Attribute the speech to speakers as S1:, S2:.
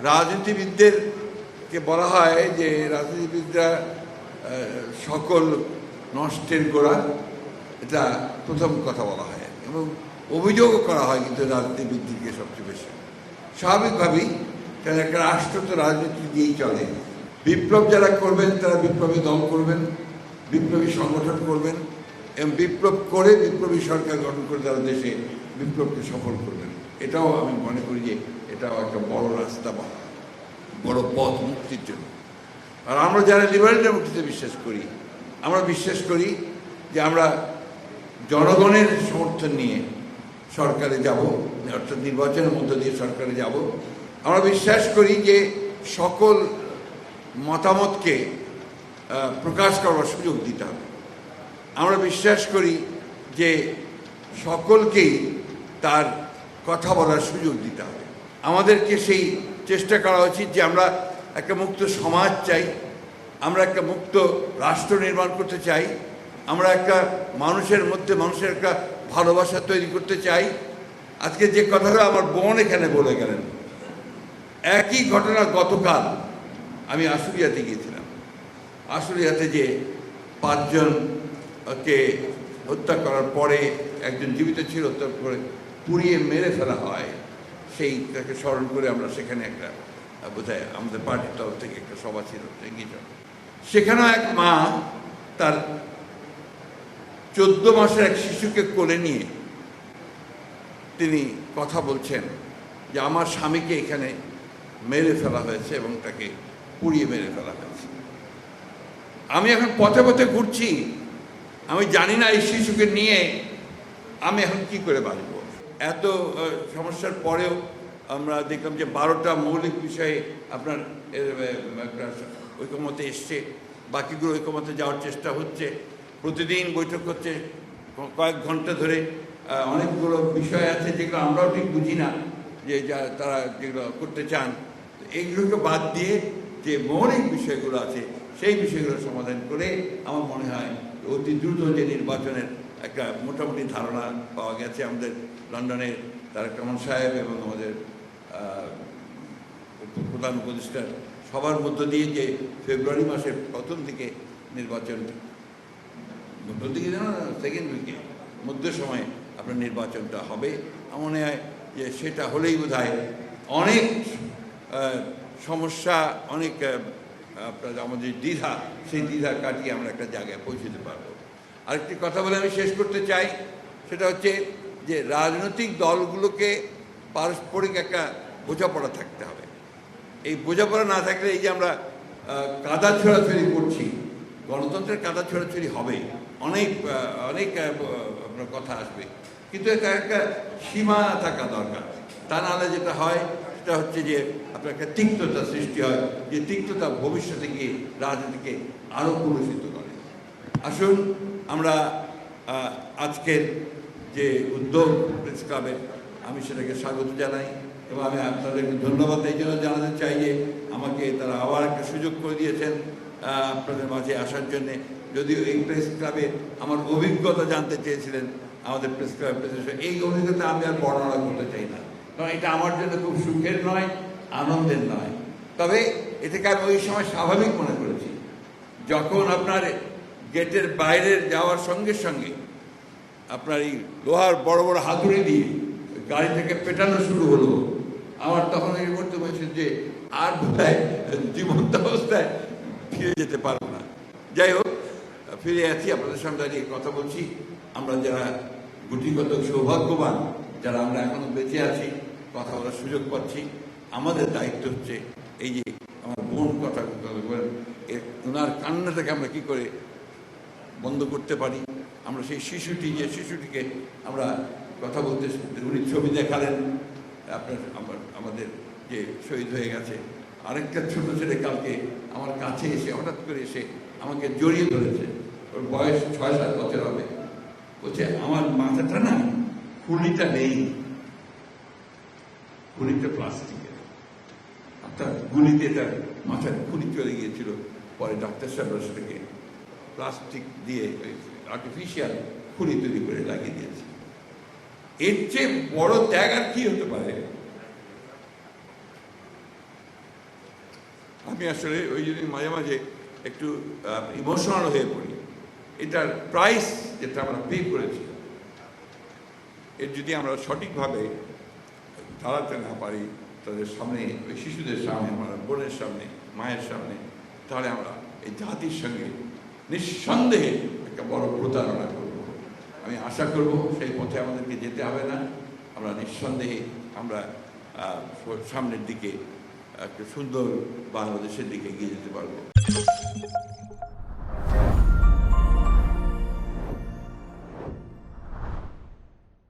S1: রাজনীতিবিদদেরকে বলা হয় যে রাজনীতিবিদরা সকল নষ্টের গোড়া, এটা প্রথম কথা বলা হয় এবং অভিযোগও করা হয় কিন্তু রাজনীতিবিদদেরকে সবচেয়ে বেশি। স্বাভাবিকভাবেই কারণ একটা রাষ্ট্র তো রাজনীতি দিয়েই চলে। বিপ্লব যারা করবেন তারা বিপ্লবী দল করবেন, বিপ্লবী সংগঠন করবেন এবং বিপ্লব করে বিপ্লবী সরকার গঠন করে তারা দেশে বিপ্লবকে সফল করবেন। এটাও আমি মনে করি যে এটাও একটা বড় রাস্তা বা বড় পথ মুক্তির জন্য। আর আমরা যারা লিবারেল ডেমোক্রেসিতে বিশ্বাস করি, আমরা বিশ্বাস করি যে আমরা জনগণের সমর্থন নিয়ে সরকারে যাব, অর্থাৎ নির্বাচনের মধ্য দিয়ে সরকারে যাব। আমরা বিশ্বাস করি যে সকল মতামতকে প্রকাশ করার সুযোগ দিতে হবে। আমরা বিশ্বাস করি যে সকলকেই তার কথা বলার সুযোগ দিতে হবে। আমাদেরকে সেই চেষ্টা করা উচিত যে আমরা একটা মুক্ত সমাজ চাই, আমরা একটা মুক্ত রাষ্ট্র নির্মাণ করতে চাই, আমরা একটা মানুষের মধ্যে মানুষের একটা ভালোবাসা তৈরি করতে চাই। আজকে যে কথাটা আমার বোন এখানে বলে গেলেন, একই ঘটনা গতকাল আমি আশুলিয়াতে গিয়েছিলাম। আশুলিয়াতে যে 5 জনকে হত্যা করার পরে একজন জীবিত ছিল, হত্যা করে পুড়িয়ে মেরে ফেলা হয়, সেইটাকে স্মরণ করে আমরা সেখানে একটা বোধহয় আমাদের পার্টির তরফ থেকে একটা সভা ছিল, সেখানেও এক মা তার 14 মাসের এক শিশুকে কোলে নিয়ে তিনি কথা বলছেন যে আমার স্বামীকে এখানে মেরে ফেলা হয়েছে এবং তাকে পুড়িয়ে মেরে ফেলা হয়েছে। আমি এখন পথে পথে ঘুরছি, আমি জানি না এই শিশুকে নিয়ে আমি এখন কি করে বাঁচব। এত সমস্যার পরেও আমরা দেখলাম যে 12টা মৌলিক বিষয়ে আপনার একটা ঐকমত্যে এসছে, বাকিগুলো ঐকমত্যে যাওয়ার চেষ্টা হচ্ছে। প্রতিদিন বৈঠক হচ্ছে কয়েক ঘন্টা ধরে। অনেকগুলো বিষয় আছে যেগুলো আমরাও ঠিক বুঝি না যে তারা যেগুলো করতে চান, এইগুলোকে বাদ দিয়ে যে মৌলিক বিষয়গুলো আছে সেই বিষয়গুলো সমাধান করে আমার মনে হয় অতি দ্রুত যে নির্বাচনের একটা মোটামুটি ধারণা পাওয়া গেছে আমাদের লন্ডনের তারেক রহমান সাহেব এবং আমাদের প্রধান উপদেষ্টার সবার মধ্য দিয়ে যে ফেব্রুয়ারি মাসের প্রথম দিকে নির্বাচন, প্রথম দিকে যেন সেকেন্ড উইকে মধ্য সময়ে আপনার নির্বাচনটা হবে। আমার মনে হয় যে সেটা হলেই বোধহয় অনেক সমস্যা, অনেক আপনার আমাদের দ্বিধা, সেই দ্বিধা কাটিয়ে আমরা একটা জায়গায় পৌঁছতে পারবো। আরেকটি কথা বলে আমি শেষ করতে চাই, সেটা হচ্ছে যে রাজনৈতিক দলগুলোকে পারস্পরিক একটা বোঝাপড়া থাকতে হবে। এই বোঝাপড়া না থাকলে এই যে আমরা কাদা ছোড়াছড়ি করছি, গণতন্ত্রের কাদা ছোড়াছড়ি হবে, অনেক অনেক আপনার কথা আসবে, কিন্তু এটা একটা সীমা থাকা দরকার। তা নাহলে যেটা হয় সেটা হচ্ছে যে আপনার একটা তিক্ততা সৃষ্টি হয়, যে তিক্ততা ভবিষ্যতে গিয়ে রাজনীতিকে আরও কলুষিত করে। আসুন আমরা আজকের যে উদ্যোগ প্রেস ক্লাবের, আমি সেটাকে স্বাগত জানাই এবং আমি আপনাদেরকে ধন্যবাদ এই জন্য জানাতে চাই যে আমাকে তারা আবার একটা সুযোগ করে দিয়েছেন আপনাদের মাঝে আসার জন্যে। যদিও এই প্রেস ক্লাবে আমার অভিজ্ঞতা জানতে চেয়েছিলেন আমাদের প্রেস ক্লাবের প্রেসিডেন্ট, এই অভিজ্ঞতা আমি আর বর্ণনা করতে চাই না, কারণ এটা আমার জন্য খুব সুখের নয়, আনন্দের নয়। তবে এটাকে আমি ওই সময় স্বাভাবিক মনে করেছি যখন আপনার গেটের বাইরে যাওয়ার সঙ্গে সঙ্গে আপনার এই লোহার বড় বড় হাতুড়ি দিয়ে গাড়ি থেকে পেটানো শুরু হলো। আমার তখন এই মুহূর্তে হয়েছে যে আর বোধহয় জীবন্ত অবস্থায় ফিরে যেতে পারবো না। যাই হোক, ফিরে আছি, আপনাদের সামনে দাঁড়িয়ে কথা বলছি। আমরা যারা গুটিগত সৌভাগ্যবান, যারা আমরা এখনো বেঁচে আছি, কথা বলার সুযোগ পাচ্ছি, আমাদের দায়িত্ব হচ্ছে এই যে আমার বোন কথা বলেন, ওনার কান্নাটাকে আমরা কি করে বন্ধ করতে পারি। আমরা সেই শিশুটিকে আমরা কথা বলতে, উনি ছবি দেখালেন আপনার আমাদের যে শহীদ হয়ে গেছে। আরেকটা ছোট ছেলে কালকে আমার কাছে এসে হঠাৎ করে এসে আমাকে জড়িয়ে ধরেছে, ওর বয়স 6-7 বছর হবে। বলছে আমার মাথাটা না, খুলিটা নেই, খুলিটা প্লাস্টিকের, অর্থাৎ গুলিতে তার মাথার খুলি চলে গিয়েছিল। পরে ডাক্তার সাহেবরা সেটাকে প্লাস্টিক দিয়ে আর্টিফিশিয়াল খুলি তৈরি করে লাগিয়ে দিয়েছে। এর চেয়ে বড় ত্যাগ আর কি হতে পারে? আমি আসলে ওই জন্য মাঝে মাঝে একটু ইমোশনাল হয়ে পড়ি। এটার প্রাইস যেটা আমরা পে করেছি, এর যদি আমরা সঠিকভাবে দাঁড়াতে না পারি তাদের সামনে, ওই শিশুদের সামনে, আমার বোনের সামনে, মায়ের সামনে, তাহলে আমরা এই জাতির সঙ্গে নিঃসন্দেহে একটা বড় প্রতারণা করব। আমি আশা করব সেই পথে আমাদেরকে যেতে হবে না, আমরা নিঃসন্দেহে আমরা সামনের দিকে একটা সুন্দর বাংলাদেশের দিকে এগিয়ে যেতে পারবো।